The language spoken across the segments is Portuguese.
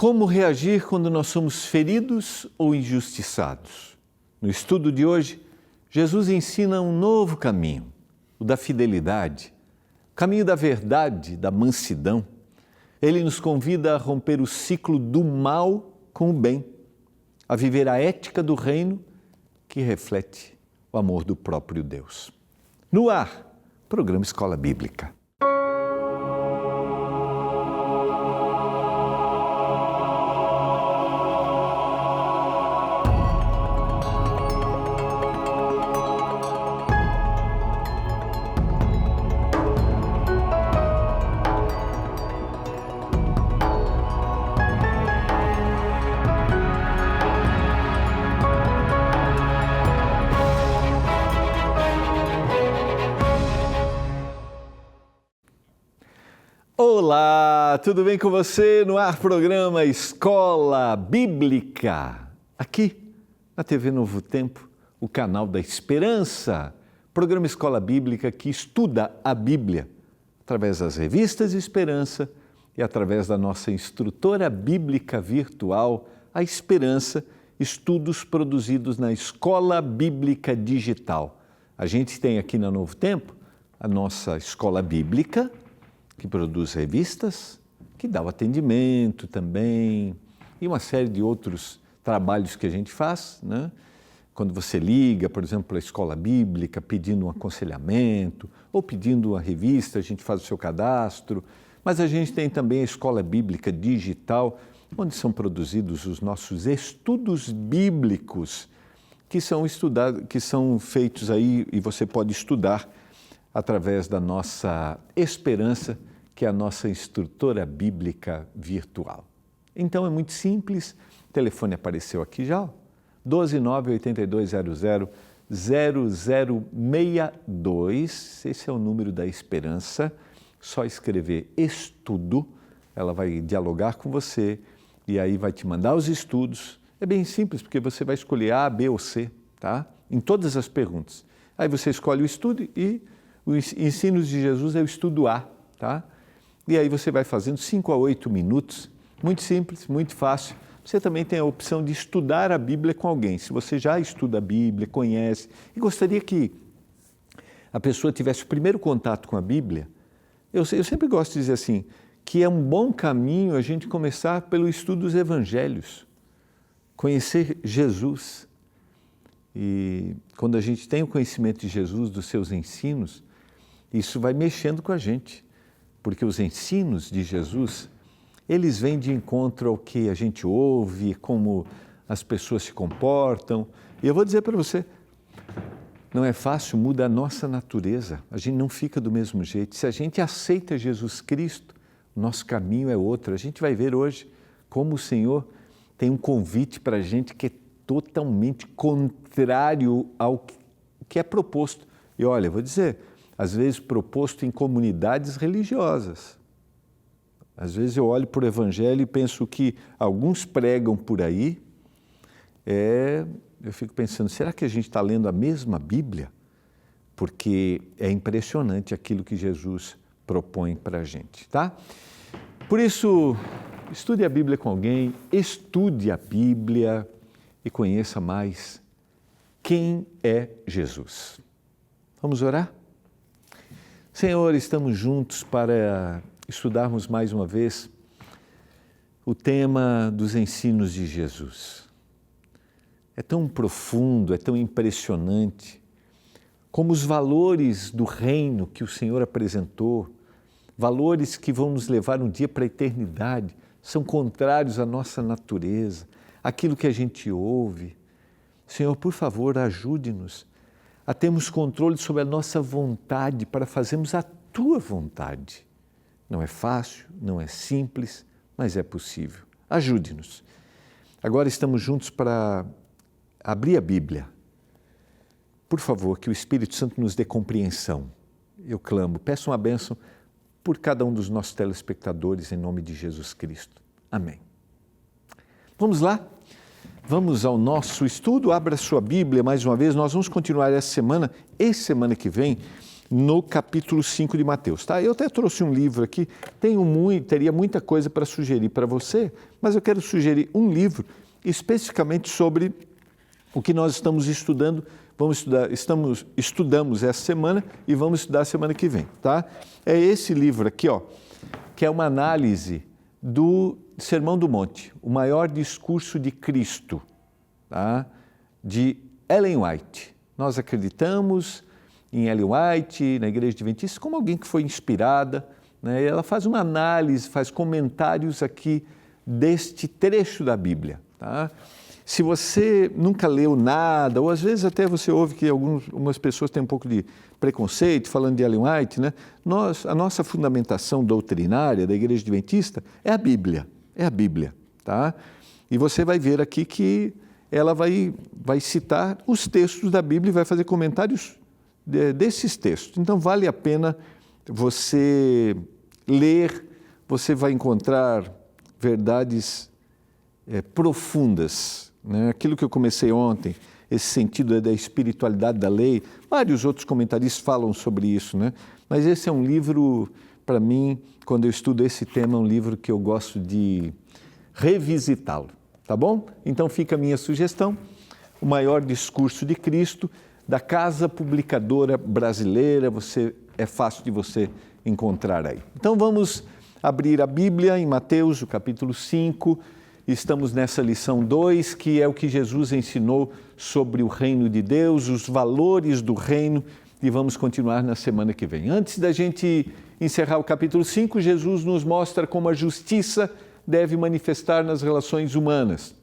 Como reagir quando nós somos feridos ou injustiçados? No estudo de hoje, Jesus ensina um novo caminho, o da fidelidade, o caminho da verdade, da mansidão. Ele nos convida a romper o ciclo do mal com o bem, a viver a ética do reino que reflete o amor do próprio Deus. No ar, programa Escola Bíblica. Olá, tudo bem com você? No ar, programa Escola Bíblica. Aqui, na TV Novo Tempo, o canal da Esperança. Programa Escola Bíblica que estuda a Bíblia através das revistas Esperança e através da nossa instrutora bíblica virtual, a Esperança, estudos produzidos na Escola Bíblica Digital. A gente tem aqui na Novo Tempo a nossa Escola Bíblica, que produz revistas, que dá o atendimento também, e uma série de outros trabalhos que a gente faz, né? Quando você liga, por exemplo, para a Escola Bíblica, pedindo um aconselhamento, ou pedindo uma revista, a gente faz o seu cadastro, mas a gente tem também a Escola Bíblica Digital, onde são produzidos os nossos estudos bíblicos, que são feitos aí, e você pode estudar através da nossa Esperança, que é a nossa instrutora bíblica virtual. Então é muito simples, o telefone apareceu aqui já, 12982000062, esse é o número da Esperança, só escrever estudo, ela vai dialogar com você e aí vai te mandar os estudos. É bem simples, porque você vai escolher A, B ou C, tá? Em todas as perguntas. Aí você escolhe o estudo e os ensinos de Jesus é o estudo A, tá? E aí você vai fazendo 5 a 8 minutos, muito simples, muito fácil. Você também tem a opção de estudar a Bíblia com alguém. Se você já estuda a Bíblia, conhece e gostaria que a pessoa tivesse o primeiro contato com a Bíblia, eu sempre gosto de dizer assim, que é um bom caminho a gente começar pelo estudo dos Evangelhos, conhecer Jesus. E quando a gente tem o conhecimento de Jesus, dos seus ensinos, isso vai mexendo com a gente, porque os ensinos de Jesus, eles vêm de encontro ao que a gente ouve, como as pessoas se comportam. E eu vou dizer para você, não é fácil, muda a nossa natureza, a gente não fica do mesmo jeito. Se a gente aceita Jesus Cristo, nosso caminho é outro. A gente vai ver hoje como o Senhor tem um convite para a gente que é totalmente contrário ao que é proposto. E olha, eu vou dizer, às vezes proposto em comunidades religiosas. Às vezes eu olho para o Evangelho e penso que alguns pregam por aí, eu fico pensando, será que a gente está lendo a mesma Bíblia? Porque é impressionante aquilo que Jesus propõe para a gente, tá? Por isso, estude a Bíblia com alguém, estude a Bíblia e conheça mais quem é Jesus. Vamos orar? Senhor, estamos juntos para estudarmos mais uma vez o tema dos ensinos de Jesus. É tão profundo, é tão impressionante, como os valores do reino que o Senhor apresentou, valores que vão nos levar um dia para a eternidade, são contrários à nossa natureza, aquilo que a gente ouve. Senhor, por favor, ajude-nos a termos controle sobre a nossa vontade para fazermos a Tua vontade. Não é fácil, não é simples, mas é possível. Ajude-nos. Agora estamos juntos para abrir a Bíblia. Por favor, que o Espírito Santo nos dê compreensão. Eu clamo, peço uma bênção por cada um dos nossos telespectadores, em nome de Jesus Cristo. Amém. Vamos lá? Vamos ao nosso estudo. Abra sua Bíblia mais uma vez. Nós vamos continuar essa semana e semana que vem no capítulo 5 de Mateus. Tá? Eu até trouxe um livro aqui, teria muita coisa para sugerir para você, mas eu quero sugerir um livro especificamente sobre o que nós estamos estudando. Estudamos essa semana e vamos estudar semana que vem. Tá? É esse livro aqui, ó, que é uma análise do Sermão do Monte, o maior discurso de Cristo, tá? De Ellen White. Nós acreditamos em Ellen White, na Igreja Adventista, como alguém que foi inspirada, né? Ela faz uma análise, faz comentários aqui deste trecho da Bíblia. Tá? Se você nunca leu nada, ou às vezes até você ouve que algumas pessoas têm um pouco de preconceito falando de Ellen White, né? A nossa fundamentação doutrinária da Igreja Adventista é a Bíblia, tá? E você vai ver aqui que ela vai citar os textos da Bíblia e vai fazer comentários desses textos. Então vale a pena você ler, você vai encontrar verdades profundas, né? Aquilo que eu comecei ontem, esse sentido da espiritualidade da lei, vários outros comentaristas falam sobre isso, né? Mas esse é um livro, para mim, quando eu estudo esse tema, é um livro que eu gosto de revisitá-lo, tá bom? Então fica a minha sugestão, o maior discurso de Cristo, da Casa Publicadora Brasileira, é fácil de você encontrar aí. Então vamos abrir a Bíblia em Mateus, o capítulo 5, estamos nessa lição 2, que é o que Jesus ensinou sobre o reino de Deus, os valores do reino, e vamos continuar na semana que vem. Antes da gente encerrar o capítulo 5, Jesus nos mostra como a justiça deve manifestar nas relações humanas,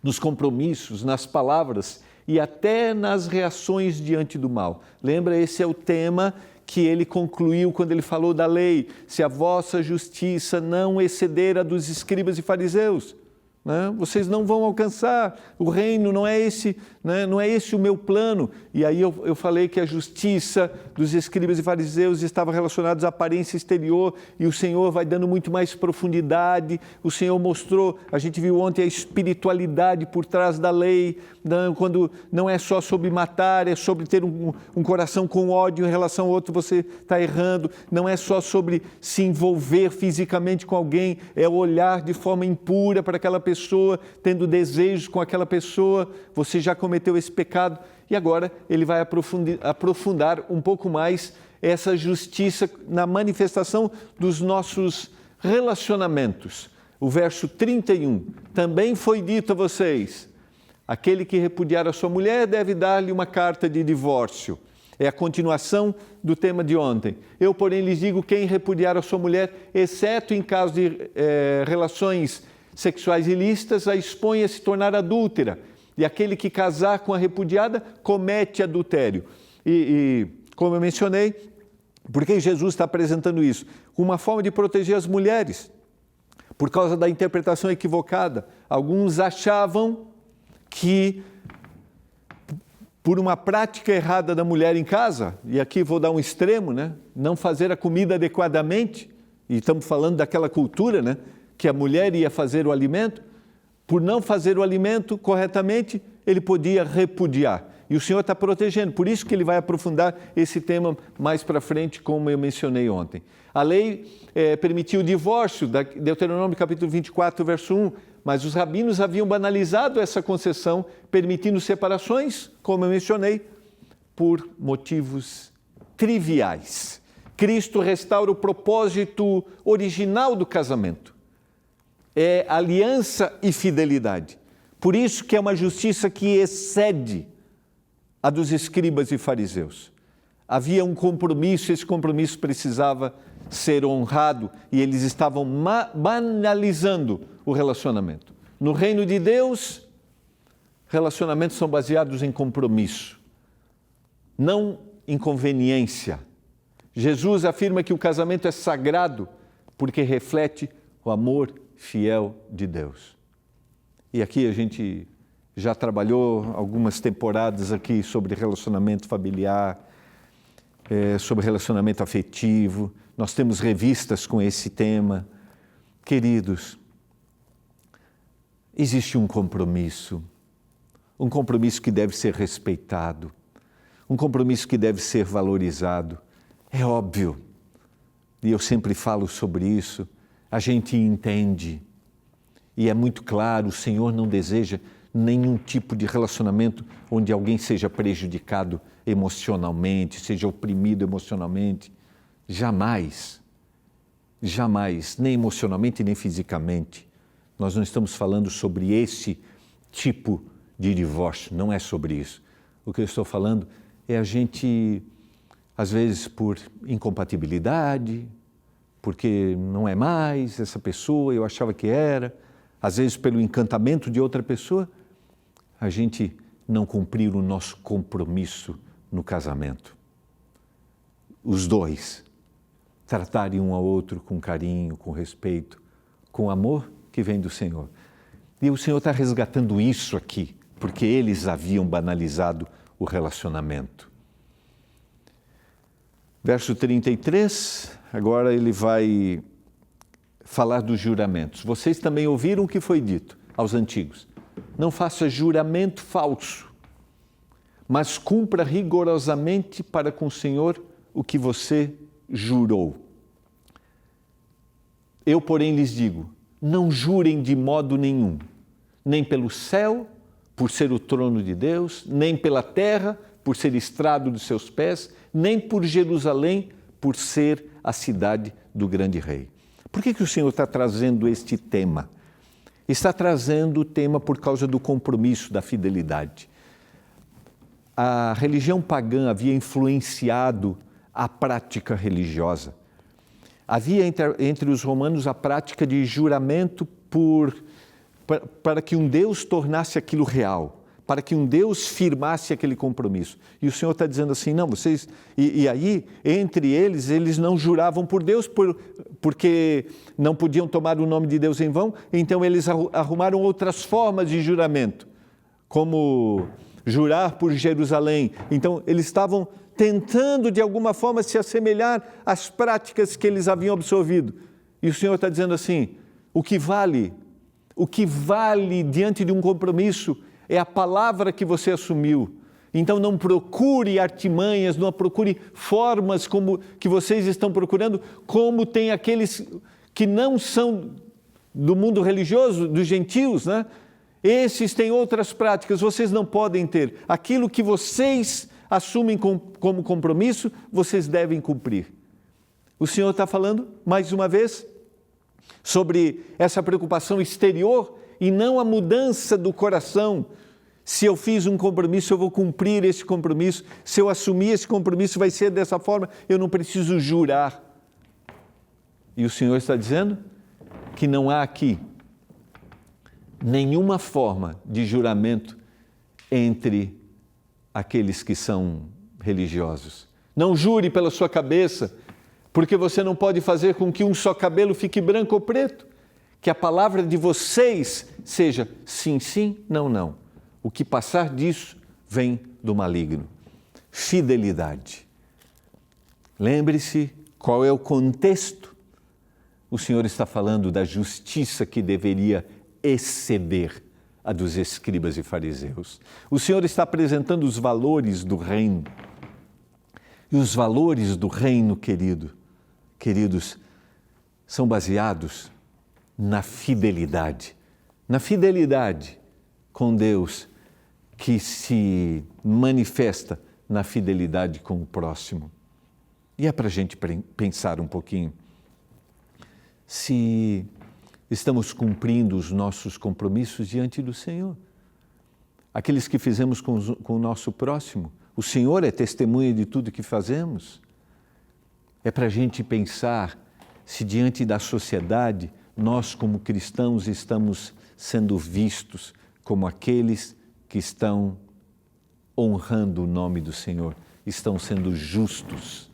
nos compromissos, nas palavras e até nas reações diante do mal. Lembra, esse é o tema que ele concluiu quando ele falou da lei. Se a vossa justiça não exceder a dos escribas e fariseus, né, vocês não vão alcançar o reino, não é esse, né, não é esse o meu plano. E aí eu falei que a justiça dos escribas e fariseus estava relacionada à aparência exterior e o Senhor vai dando muito mais profundidade. O Senhor mostrou, a gente viu ontem a espiritualidade por trás da lei, quando não é só sobre matar, é sobre ter um coração com ódio em relação ao outro, você está errando. Não é só sobre se envolver fisicamente com alguém, é olhar de forma impura para aquela pessoa, tendo desejos com aquela pessoa, você já cometeu esse pecado. E agora ele vai aprofundar um pouco mais essa justiça na manifestação dos nossos relacionamentos. O verso 31, também foi dito a vocês, aquele que repudiar a sua mulher deve dar-lhe uma carta de divórcio. É a continuação do tema de ontem. Eu, porém, lhes digo, quem repudiar a sua mulher, exceto em caso de relações sexuais ilícitas, a expõe a se tornar adúltera. E aquele que casar com a repudiada comete adultério. E como eu mencionei, por que Jesus está apresentando isso? Uma forma de proteger as mulheres, por causa da interpretação equivocada. Alguns achavam que, por uma prática errada da mulher em casa, e aqui vou dar um extremo, né? Não fazer a comida adequadamente, e estamos falando daquela cultura, né? Que a mulher ia fazer o alimento, por não fazer o alimento corretamente, ele podia repudiar. E o Senhor está protegendo, por isso que ele vai aprofundar esse tema mais para frente, como eu mencionei ontem. A lei permitiu o divórcio, Deuteronômio capítulo 24, verso 1, mas os rabinos haviam banalizado essa concessão, permitindo separações, como eu mencionei, por motivos triviais. Cristo restaura o propósito original do casamento. É aliança e fidelidade. Por isso que é uma justiça que excede a dos escribas e fariseus. Havia um compromisso, esse compromisso precisava ser honrado e eles estavam banalizando o relacionamento. No reino de Deus, relacionamentos são baseados em compromisso, não em conveniência. Jesus afirma que o casamento é sagrado porque reflete o amor fiel de Deus. E aqui a gente já trabalhou algumas temporadas aqui sobre relacionamento familiar, sobre relacionamento afetivo. Nós temos revistas com esse tema. Queridos, existe um compromisso que deve ser respeitado, um compromisso que deve ser valorizado. É óbvio, e eu sempre falo sobre isso, a gente entende, e é muito claro, o Senhor não deseja nenhum tipo de relacionamento onde alguém seja prejudicado emocionalmente, seja oprimido emocionalmente. Jamais, jamais, nem emocionalmente nem fisicamente. Nós não estamos falando sobre esse tipo de divórcio, não é sobre isso. O que eu estou falando é a gente, às vezes por incompatibilidade, porque não é mais essa pessoa, eu achava que era, às vezes pelo encantamento de outra pessoa, a gente não cumprir o nosso compromisso no casamento. Os dois tratarem um ao outro com carinho, com respeito, com amor que vem do Senhor. E o Senhor está resgatando isso aqui, porque eles haviam banalizado o relacionamento. Verso 33, agora ele vai falar dos juramentos. Vocês também ouviram o que foi dito aos antigos. Não faça juramento falso, mas cumpra rigorosamente para com o Senhor o que você jurou. Eu, porém, lhes digo, não jurem de modo nenhum, nem pelo céu, por ser o trono de Deus, nem pela terra, por ser estrado dos seus pés, nem por Jerusalém, por ser a cidade do grande rei. Por que o Senhor está trazendo este tema? Está trazendo o tema por causa do compromisso, da fidelidade. A religião pagã havia influenciado a prática religiosa. Havia entre os romanos a prática de juramento para que um Deus tornasse aquilo real, para que um Deus firmasse aquele compromisso. E o Senhor está dizendo assim, não, vocês... E aí, entre eles não juravam por Deus, porque não podiam tomar o nome de Deus em vão, então eles arrumaram outras formas de juramento, como jurar por Jerusalém. Então, eles estavam tentando, de alguma forma, se assemelhar às práticas que eles haviam absorvido. E o Senhor está dizendo assim, o que vale diante de um compromisso é a palavra que você assumiu. Então não procure artimanhas, não procure formas como que vocês estão procurando, como tem aqueles que não são do mundo religioso, dos gentios, né? Esses têm outras práticas, vocês não podem ter. Aquilo que vocês assumem como compromisso, vocês devem cumprir. O Senhor está falando, mais uma vez, sobre essa preocupação exterior e não a mudança do coração. Se eu fiz um compromisso, eu vou cumprir esse compromisso. Se eu assumir esse compromisso, vai ser dessa forma, eu não preciso jurar. E o Senhor está dizendo que não há aqui nenhuma forma de juramento entre aqueles que são religiosos. Não jure pela sua cabeça, porque você não pode fazer com que um só cabelo fique branco ou preto. Que a palavra de vocês seja sim, sim, não, não. O que passar disso vem do maligno. Fidelidade. Lembre-se qual é o contexto. O Senhor está falando da justiça que deveria exceder a dos escribas e fariseus. O Senhor está apresentando os valores do reino. E os valores do reino, queridos, são baseados na fidelidade com Deus, que se manifesta na fidelidade com o próximo. E é para a gente pensar um pouquinho se estamos cumprindo os nossos compromissos diante do Senhor. Aqueles que fizemos com o nosso próximo. O Senhor é testemunha de tudo que fazemos. É para a gente pensar se diante da sociedade, nós como cristãos estamos sendo vistos como aqueles que estão honrando o nome do Senhor, estão sendo justos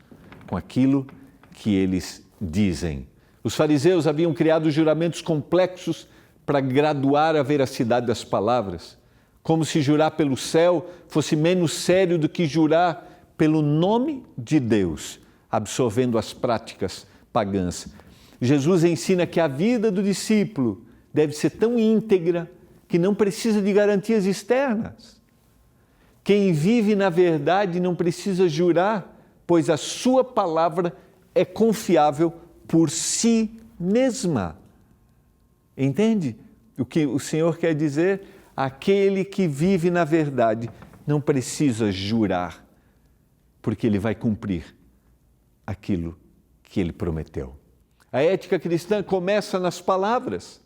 com aquilo que eles dizem. Os fariseus haviam criado juramentos complexos para graduar a veracidade das palavras, como se jurar pelo céu fosse menos sério do que jurar pelo nome de Deus, absorvendo as práticas pagãs. Jesus ensina que a vida do discípulo deve ser tão íntegra que não precisa de garantias externas. Quem vive na verdade não precisa jurar, pois a sua palavra é confiável por si mesma. Entende o que o Senhor quer dizer? Aquele que vive na verdade não precisa jurar, porque ele vai cumprir aquilo que ele prometeu. A ética cristã começa nas palavras.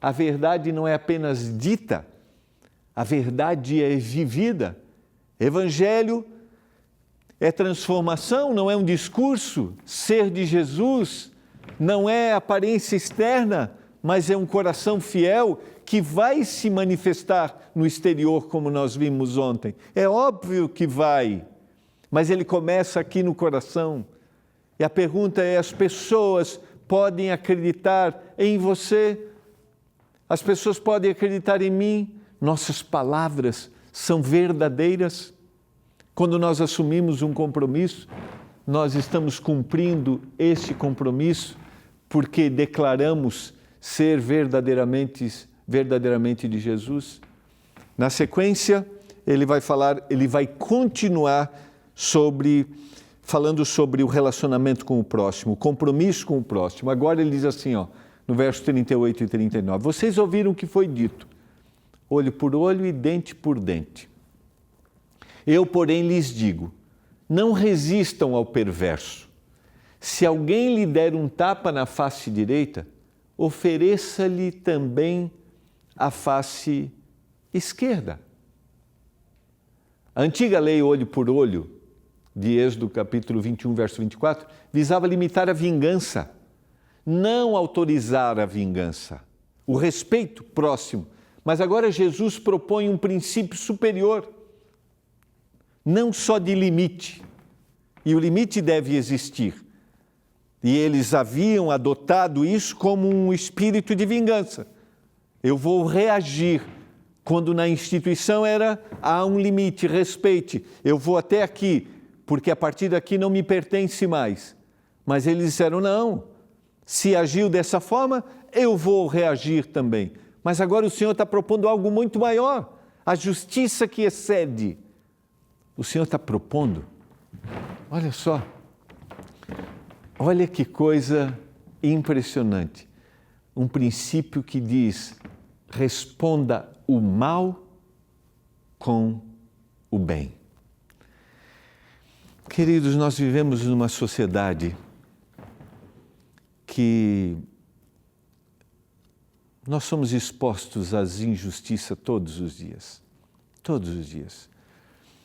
A verdade não é apenas dita, a verdade é vivida. Evangelho é transformação, não é um discurso. Ser de Jesus não é aparência externa, mas é um coração fiel que vai se manifestar no exterior, como nós vimos ontem. É óbvio que vai, mas ele começa aqui no coração. E a pergunta é: as pessoas podem acreditar em você? As pessoas podem acreditar em mim? Nossas palavras são verdadeiras? Quando nós assumimos um compromisso, nós estamos cumprindo este compromisso porque declaramos ser verdadeiramente de Jesus? Na sequência, ele vai continuar falando sobre o relacionamento com o próximo, o compromisso com o próximo. Agora ele diz assim, no verso 38 e 39, vocês ouviram o que foi dito, olho por olho e dente por dente. Eu, porém, lhes digo, não resistam ao perverso. Se alguém lhe der um tapa na face direita, ofereça-lhe também a face esquerda. A antiga lei olho por olho, de Êxodo capítulo 21, verso 24, visava limitar a vingança, não autorizar a vingança, o respeito próximo. Mas agora Jesus propõe um princípio superior, não só de limite, e o limite deve existir. E eles haviam adotado isso como um espírito de vingança. Eu vou reagir, quando na instituição há um limite, respeite, eu vou até aqui, porque a partir daqui não me pertence mais. Mas eles disseram, não, se agiu dessa forma, eu vou reagir também. Mas agora o Senhor está propondo algo muito maior, a justiça que excede. O Senhor está propondo, olha só, olha que coisa impressionante, um princípio que diz, responda o mal com o bem. Queridos, nós vivemos numa sociedade que nós somos expostos às injustiças todos os dias, todos os dias.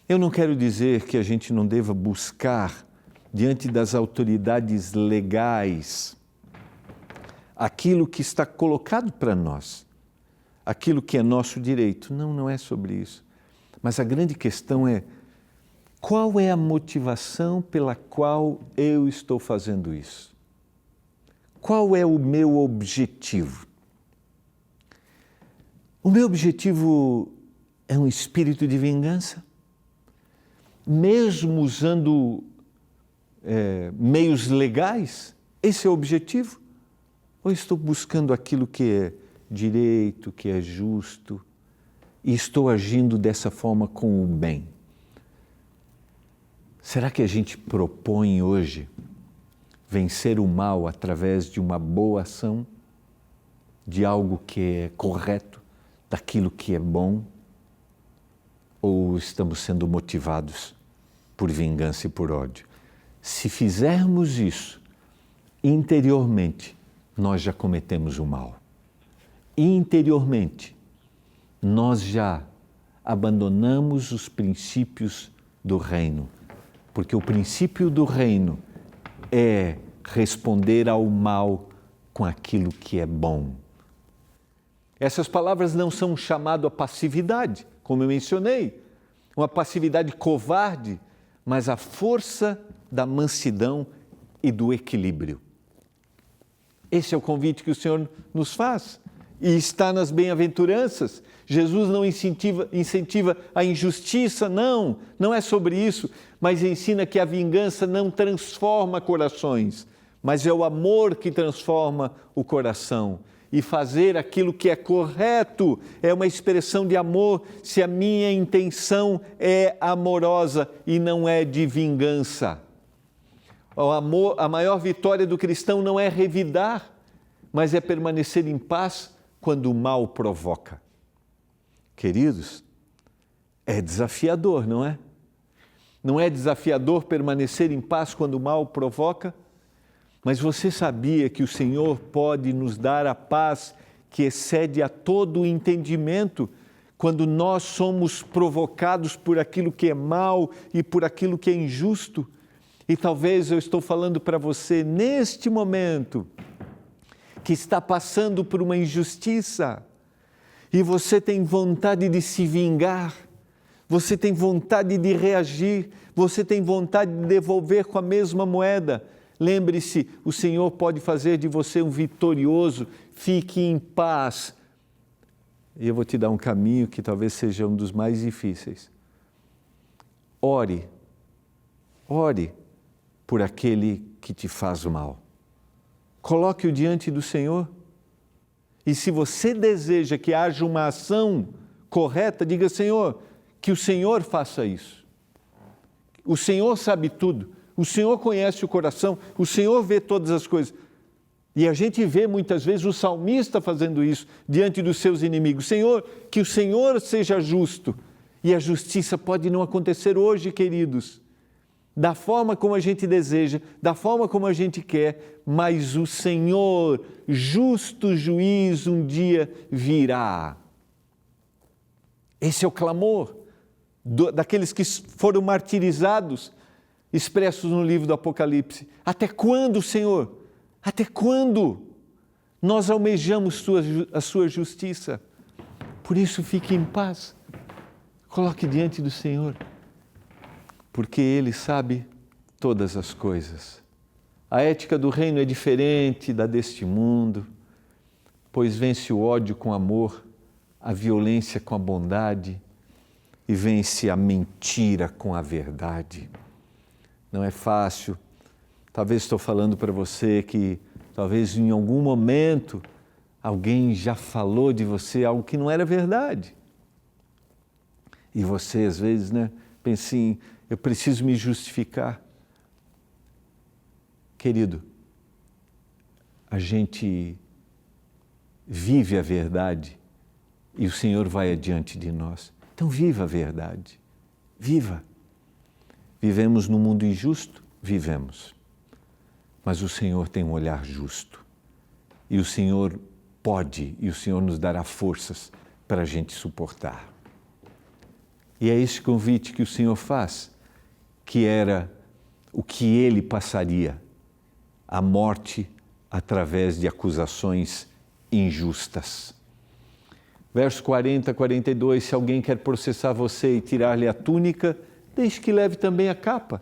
Eu não quero dizer que a gente não deva buscar, diante das autoridades legais, aquilo que está colocado para nós, aquilo que é nosso direito. Não, não é sobre isso. Mas a grande questão é, qual é a motivação pela qual eu estou fazendo isso? Qual é o meu objetivo? O meu objetivo é um espírito de vingança? Mesmo usando meios legais? Esse é o objetivo? Ou estou buscando aquilo que é direito, que é justo, e estou agindo dessa forma com o bem? Será que a gente propõe hoje vencer o mal através de uma boa ação, de algo que é correto, daquilo que é bom? Ou estamos sendo motivados por vingança e por ódio? Se fizermos isso, interiormente, nós já cometemos o mal. Interiormente, nós já abandonamos os princípios do reino. Porque o princípio do reino é responder ao mal com aquilo que é bom. Essas palavras não são um chamado à passividade, como eu mencionei, uma passividade covarde, mas a força da mansidão e do equilíbrio. Esse é o convite que o Senhor nos faz. E está nas bem-aventuranças. Jesus não incentiva a injustiça, não é sobre isso, mas ensina que a vingança não transforma corações, mas é o amor que transforma o coração. e fazer aquilo que é correto. É uma expressão de amor se a minha intenção é amorosa e não é de vingança. O amor, a maior vitória do cristão não é revidar, mas é permanecer em paz quando o mal provoca. Queridos, é desafiador, não é? Não é desafiador permanecer em paz quando o mal provoca? Mas você sabia que o Senhor pode nos dar a paz que excede a todo o entendimento quando nós somos provocados por aquilo que é mal e por aquilo que é injusto? E talvez eu estou falando para você neste momento que está passando por uma injustiça e você tem vontade de se vingar, você tem vontade de reagir, você tem vontade de devolver com a mesma moeda. Lembre-se, o Senhor pode fazer de você um vitorioso, fique em paz. E eu vou te dar um caminho que talvez seja um dos mais difíceis. Ore por aquele que te faz mal. Coloque-o diante do Senhor. E se você deseja que haja uma ação correta, diga: Senhor, que o Senhor faça isso. O Senhor sabe tudo, o Senhor conhece o coração, o Senhor vê todas as coisas. E a gente vê muitas vezes o salmista fazendo isso diante dos seus inimigos. Senhor, que o Senhor seja justo. E a justiça pode não acontecer hoje, queridos, da forma como a gente deseja, da forma como a gente quer, mas o Senhor, justo juiz, um dia virá. Esse é o clamor daqueles que foram martirizados, expressos no livro do Apocalipse. Até quando, Senhor? Até quando nós almejamos a sua justiça? Por isso, fique em paz. Coloque diante do Senhor, porque Ele sabe todas as coisas. A ética do reino é diferente da deste mundo, pois vence o ódio com amor, a violência com a bondade e vence a mentira com a verdade. Não é fácil. Talvez estou falando para você que talvez em algum momento alguém já falou de você algo que não era verdade. E você às vezes, pensa assim, eu preciso me justificar. Querido, a gente vive a verdade e o Senhor vai adiante de nós. Então viva a verdade, viva. Vivemos num mundo injusto? Vivemos. Mas o Senhor tem um olhar justo. E o Senhor pode, e o Senhor nos dará forças para a gente suportar. E é esse convite que o Senhor faz, que era o que Ele passaria, a morte através de acusações injustas. Verso 40, 42, se alguém quer processar você e tirar-lhe a túnica, deixe que leve também a capa.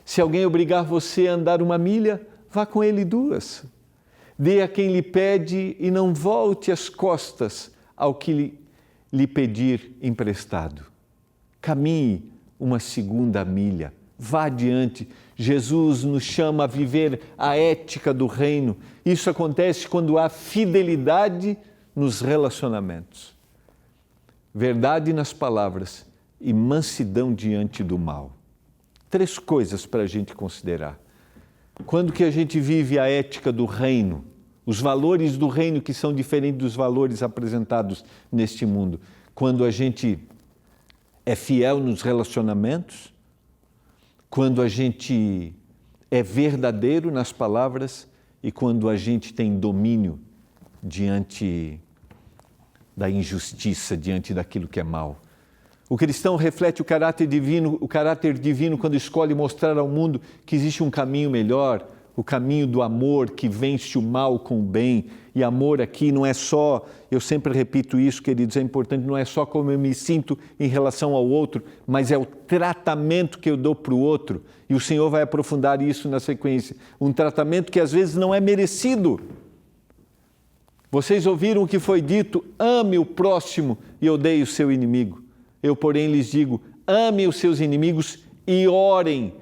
Se alguém obrigar você a andar 1 milha, vá com ele 2. Dê a quem lhe pede e não volte as costas ao que lhe pedir emprestado. Caminhe 2ª milha, vá adiante. Jesus nos chama a viver a ética do reino. Isso acontece quando há fidelidade nos relacionamentos, verdade nas palavras e mansidão diante do mal. 3 coisas para a gente considerar. Quando que a gente vive a ética do reino, os valores do reino que são diferentes dos valores apresentados neste mundo? Quando a gente é fiel nos relacionamentos, quando a gente é verdadeiro nas palavras e quando a gente tem domínio diante da injustiça, diante daquilo que é mal. O cristão reflete o caráter divino quando escolhe mostrar ao mundo que existe um caminho melhor, o caminho do amor que vence o mal com o bem. E amor aqui não é só, eu sempre repito isso, queridos, é importante, não é só como eu me sinto em relação ao outro, mas é o tratamento que eu dou para o outro. E o Senhor vai aprofundar isso na sequência. Um tratamento que às vezes não é merecido. Vocês ouviram o que foi dito, ame o próximo e odeie o seu inimigo. Eu, porém, lhes digo, ame os seus inimigos e orem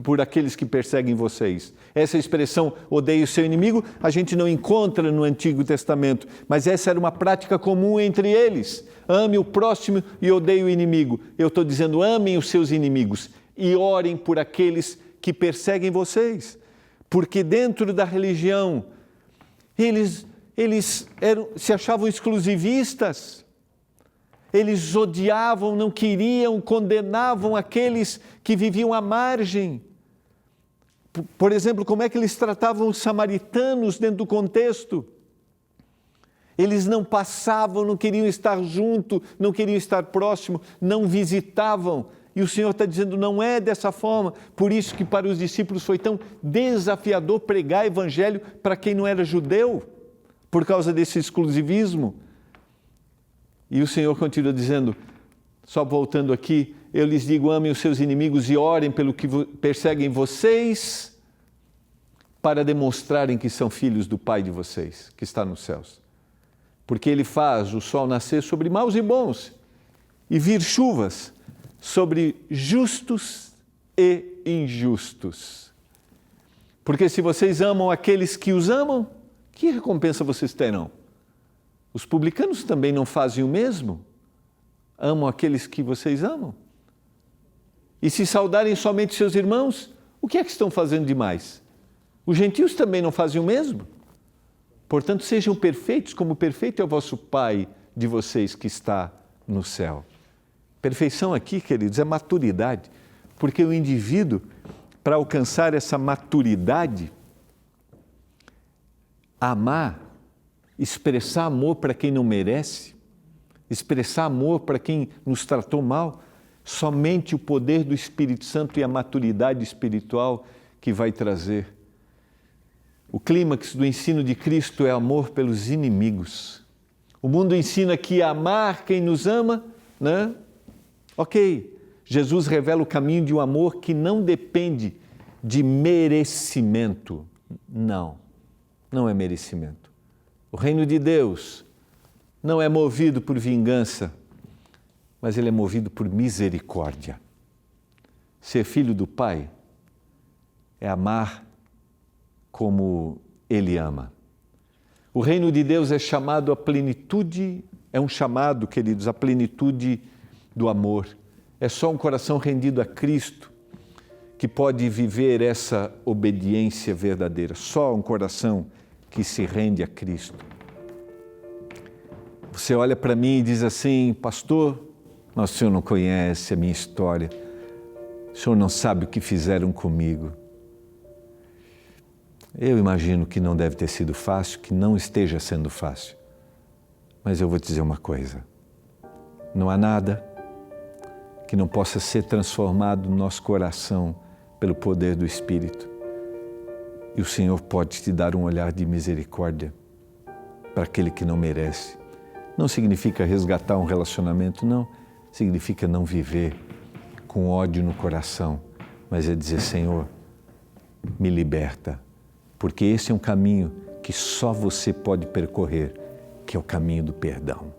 por aqueles que perseguem vocês. Essa expressão, odeie o seu inimigo, a gente não encontra no Antigo Testamento, mas essa era uma prática comum entre eles. Ame o próximo e odeie o inimigo. Eu estou dizendo, amem os seus inimigos e orem por aqueles que perseguem vocês. Porque dentro da religião, eles se achavam exclusivistas. Eles odiavam, não queriam, condenavam aqueles que viviam à margem. Por exemplo, como é que eles tratavam os samaritanos dentro do contexto? Eles não passavam, não queriam estar junto, não queriam estar próximo, não visitavam. E o Senhor está dizendo, não é dessa forma. Por isso que para os discípulos foi tão desafiador pregar evangelho para quem não era judeu, por causa desse exclusivismo. E o Senhor continua dizendo, só voltando aqui, eu lhes digo, amem os seus inimigos e orem pelo que perseguem vocês, para demonstrarem que são filhos do Pai de vocês, que está nos céus. Porque Ele faz o sol nascer sobre maus e bons, e vir chuvas sobre justos e injustos. Porque se vocês amam aqueles que os amam, que recompensa vocês terão? Os publicanos também não fazem o mesmo? Amam aqueles que vocês amam? E se saudarem somente seus irmãos, o que é que estão fazendo demais? Os gentios também não fazem o mesmo? Portanto, sejam perfeitos, como perfeito é o vosso Pai de vocês que está no céu. Perfeição aqui, queridos, é maturidade, porque o indivíduo, para alcançar essa maturidade, amar, expressar amor para quem não merece, expressar amor para quem nos tratou mal, somente o poder do Espírito Santo e a maturidade espiritual que vai trazer. O clímax do ensino de Cristo é amor pelos inimigos. O mundo ensina que amar quem nos ama, né? Ok, Jesus revela o caminho de um amor que não depende de merecimento. Não é merecimento. O reino de Deus não é movido por vingança, mas ele é movido por misericórdia. Ser filho do Pai é amar como Ele ama. O reino de Deus é chamado à plenitude, é um chamado, queridos, à plenitude do amor. É só um coração rendido a Cristo que pode viver essa obediência verdadeira. Só um coração que se rende a Cristo. Você olha para mim e diz assim, pastor, mas o senhor não conhece a minha história, o senhor não sabe o que fizeram comigo. Eu imagino que não deve ter sido fácil, que não esteja sendo fácil. Mas eu vou te dizer uma coisa, não há nada que não possa ser transformado no nosso coração pelo poder do Espírito. E o Senhor pode te dar um olhar de misericórdia para aquele que não merece. Não significa resgatar um relacionamento, não. Significa não viver com ódio no coração, mas é dizer, Senhor, me liberta, porque esse é um caminho que só você pode percorrer, que é o caminho do perdão.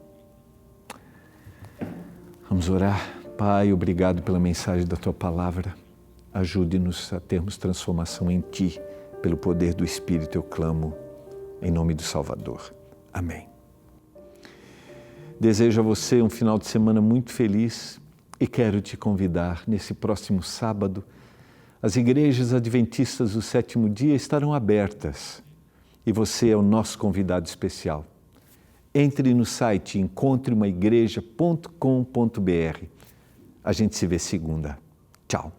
Vamos orar. Pai, obrigado pela mensagem da Tua Palavra. Ajude-nos a termos transformação em Ti. Pelo poder do Espírito eu clamo, em nome do Salvador. Amém. Desejo a você um final de semana muito feliz e quero te convidar nesse próximo sábado. As igrejas adventistas do sétimo dia estarão abertas e você é o nosso convidado especial. Entre no site encontreumaigreja.com.br. A gente se vê segunda. Tchau.